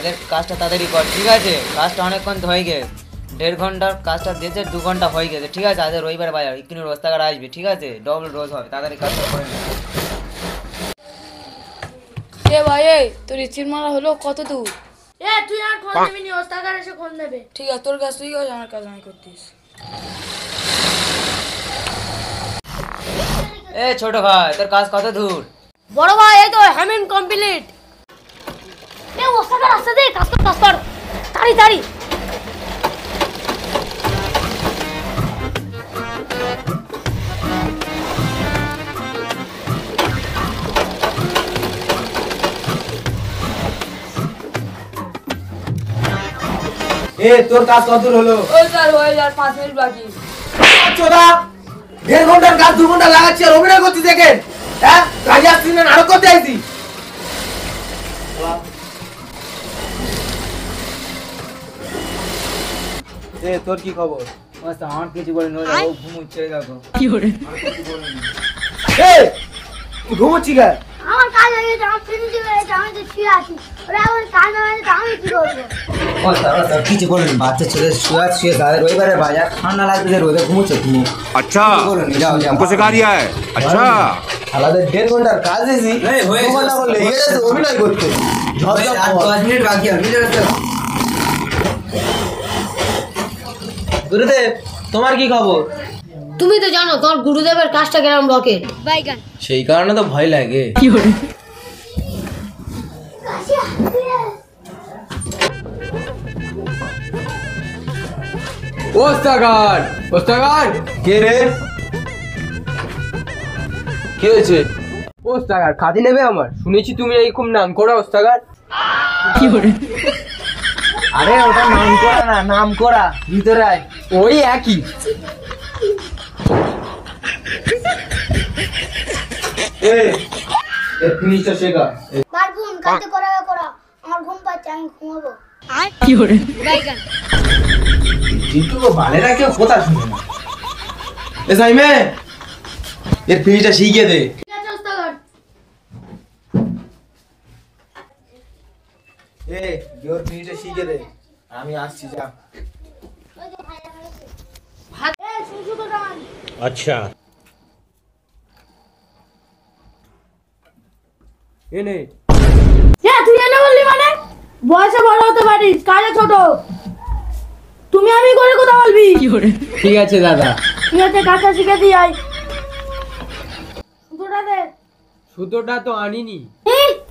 আগে কাজটা তাড়াতাড়ি কর, ঠিক আছে? কাজটা অনেকক্ষণ হয়ে গেছে, 1.5 ঘন্টার কাজটা দিয়েছে, 2 ঘন্টা হয়ে গেছে, ঠিক আছে? আজ রবিবার বাজার, এক্ষুনি রোজগার আসবে, ঠিক আছে? ডবল রোজ হবে, তাড়াতাড়ি কাজটা করে নে। ভাই তোর ইচির মারা হলো কত দূর? তুই আর ফোন দিবি নি, ওস্তাগার এসে ফোন দেবে। ঠিক আছে, তোর কাজ তুই কর, আমার কাজ আমি করতিস। ছোট ভাই, তোর কাজ কত দূর? বড় ভাই এই তো হ্যামিন কমপ্লিট। ওস্তাগার আসছে, দে কাজ কর তাড়াতাড়ি। তোর কাজ কত দূর হলো? ওই স্যার হয়ে যার 5 মিনিট বাকি। চোদা 1.5 ঘন্টার কাজ 2 ঘন্টা লাগাচ্ছি আর অভিনয় করছিস দেখেন। হ্যাঁ কাজে আসছিস না, নাটক করতে আইছিস? তোর কি খবর? আমার কিছু বলে ও ঘুমোচ্ছে, দেখো কি করে? তুই ঘুমোচ্ছি কেন? আমার কাজ হয়ে গেছে, আমার ফিনিশিং হয়ে গেছে, আমি তো শুয়ে আছি। ওরা এখন কাজ না হলে আমি কি করবো? কিছু বলুন, বাচ্চা ছেলে শুয়ে তাদের রবিবারে বাজার, ঠান্ডা লাগবে, রোদে ঘুমোচ্ছে তুমি। अच्छा हमको सिखा दिया है। अच्छा আলাদা 1.5 ঘন্টার কাজ দিয়েছি, 2 ঘন্টা করে লেগে গেছে অভিনয় করতে। 5 মিনিট বাকি আছে, গুরুদেব তোমার কি খবর? তুমি তো জানো তোমার গুরুদেবের কাজটা কেমন রকেট বাইগান, সেই কারণে তো ভয় লাগে। কি করে? ওস্তাগার ওস্তাগার কে রে? কি হয়েছে? ওস্তাগার খাতি নেবে আমার? শুনেছি তুমি এই খুব নাম করা ওস্তাগার। কি করে? আরে ওটা নাম করা না, নাম করা, ভিতরে আয়। ওই একই। ফিনিশটা শেখা। পারবুন কালকে করা আমার ঘুম পাচ্ছে, আমি ঘুমাবো। কি করে? বাইগান কিন্তু বালেরা কেউ কথা শুনে না। সাইমে এর ফিনিশটা শিখিয়ে দে। ঠিক আছে ওস্তাদ। ওর ফিনিশটা শিখিয়ে দে, আমি আসছি, যা। अच्छा এনে তুই এনে বললি মানে? বয়সে বড় হতে পারিস, কাজে ছোট। তুমি আমি করে কথা বলবি। কি করে? ঠিক আছে দাদা। ঠিক আছে, কাজটা শিখে দিয়ে আয়। সুতোটা দে। সুতোটা তো আনিনি।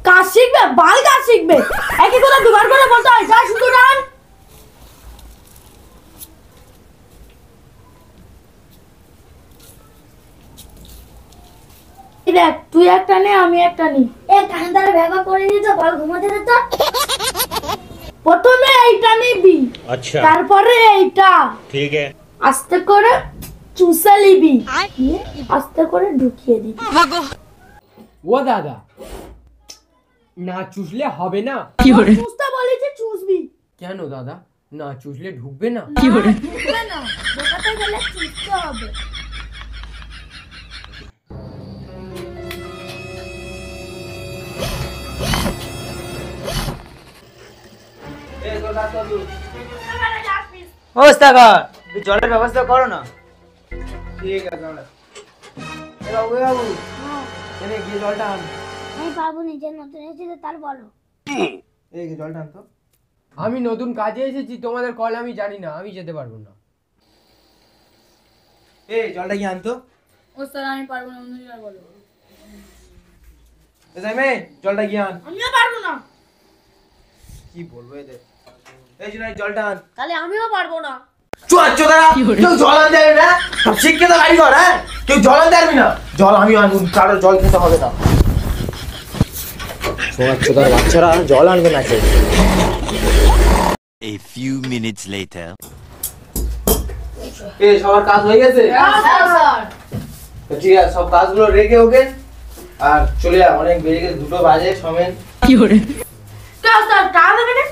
কাজ শিখবে, বাল কাজ শিখবে, একই কথা দুবার করে বলতে হয়। যা সুতোটা আন। দেখ তুই একটা নে, আমি একটা নি। কানে তার ব্যবহার করে দিত, বল ঘুমাতে দে তো। প্রথমে এইটা নিবি, अच्छा তারপরে এইটা ठीक है আস্তে করে চুষে নিবি, আস্তে করে ঢুকিয়ে দিবি। ও দাদা না চুষলে হবে না? কি করে? চুষতে বলেছি, চুষবি। কেন দাদা? না চুষলে ঢুকবে না? কি করে? ঢুকবে না, ঢোকাতে গেলে চুষতে হবে। ওস্তাগার জলের ব্যবস্থা করো না। ঠিক আছে, বাবু বাবু এনে গিয়ে জলটা আন। আমি পারবো না, যে নতুন এসেছে তার বলো। জলটা আন তো। আমি নতুন কাজে এসেছি, তোমাদের কল আমি জানি না, আমি যেতে পারবো না। জলটা কি আনতো? ওস্তাদ আমি পারবো না, অন্য জায়গায় বলো। সাইমে জলটা গিয়ে আন। আমিও পারবো না। কি বলবো এদের? জুনাই জলটা আন। তাহলে আমিও পারবো না। কেউ জল আনতে পারবি না? সব শিক্ষিত গাড়ি কর, হ্যাঁ? কেউ জল আনতে পারবি না? জল আমি আনবো, কারো জল খেতে হবে না। চোদার বাচ্চারা জল আনবে না কেউ। A few minutes later সবার কাজ হয়ে গেছে? ঠিক আছে, সব কাজগুলো রেখে ওকে আর চলে যা, অনেক বেজে গেছে, 2টো বাজে সমেত। কি করে? টাকা দেবে না?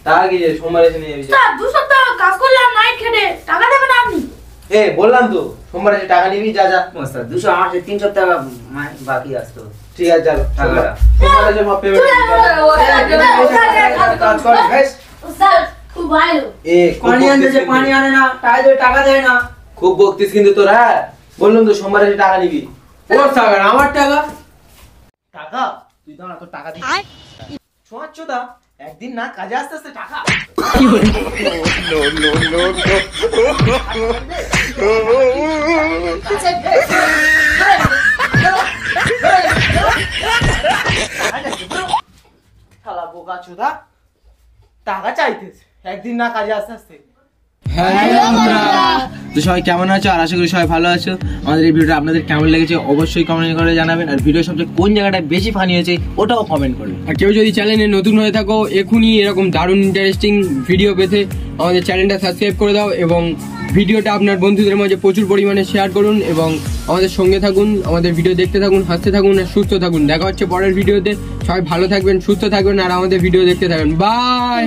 টাকা কি সোমবার এসে নিয়ে যাবি। 2 সপ্তাহ কাজ করলাম নাইট খেটে, টাকা দেবে না আপনি? বললাম তো সোমবারে যে টাকা নিবি, যা যা। ওস্তাদ 200 আমার 300 টাকা বাকি আসতো। ঠিক আছে, যাবো। টাকাটা। সোমবারে যে সব payment কাজ কর, বেশ। স্যার খুব ভালো। খুব পানি আনতে যে বকতিস পানি কিন্তু। আনে না, তাই তো টাকা দেয় না। খুব বকতিস কিন্তু তোর, হ্যাঁ? বললাম তো সোমবারে যে টাকা নিবি। ওর টাকা না, আমার টাকা। টাকা? তুই দাঁড়া, তোর টাকা দিবি। ছোঁয়াচ্ছোদা, একদিন না কাজে আসতে আসতে টাকা। শালা বোকাচোদা, টাকা চাইতেছে একদিন না কাজে আসতে আসতে। তো সবাই কেমন আছো? আর আশা করি সবাই ভালো আছো। আমাদের এই ভিডিওটা আপনাদের কেমন লেগেছে অবশ্যই কমেন্ট করে জানাবেন। আর ভিডিও সবচেয়ে কোন জায়গাটা বেশি ফানি হয়েছে ওটাও কমেন্ট করবেন। আর কেউ যদি চ্যানেলে নতুন হয়ে থাকো, এখনই এরকম দারুণ ইন্টারেস্টিং ভিডিও পেতে আমাদের চ্যানেলটা সাবস্ক্রাইব করে দাও এবং ভিডিওটা আপনার বন্ধুদের মাঝে প্রচুর পরিমাণে শেয়ার করুন এবং আমাদের সঙ্গে থাকুন, আমাদের ভিডিও দেখতে থাকুন, হাসতে থাকুন আর সুস্থ থাকুন। দেখা হচ্ছে পরের ভিডিওতে। সবাই ভালো থাকবেন, সুস্থ থাকবেন আর আমাদের ভিডিও দেখতে থাকবেন। বাই।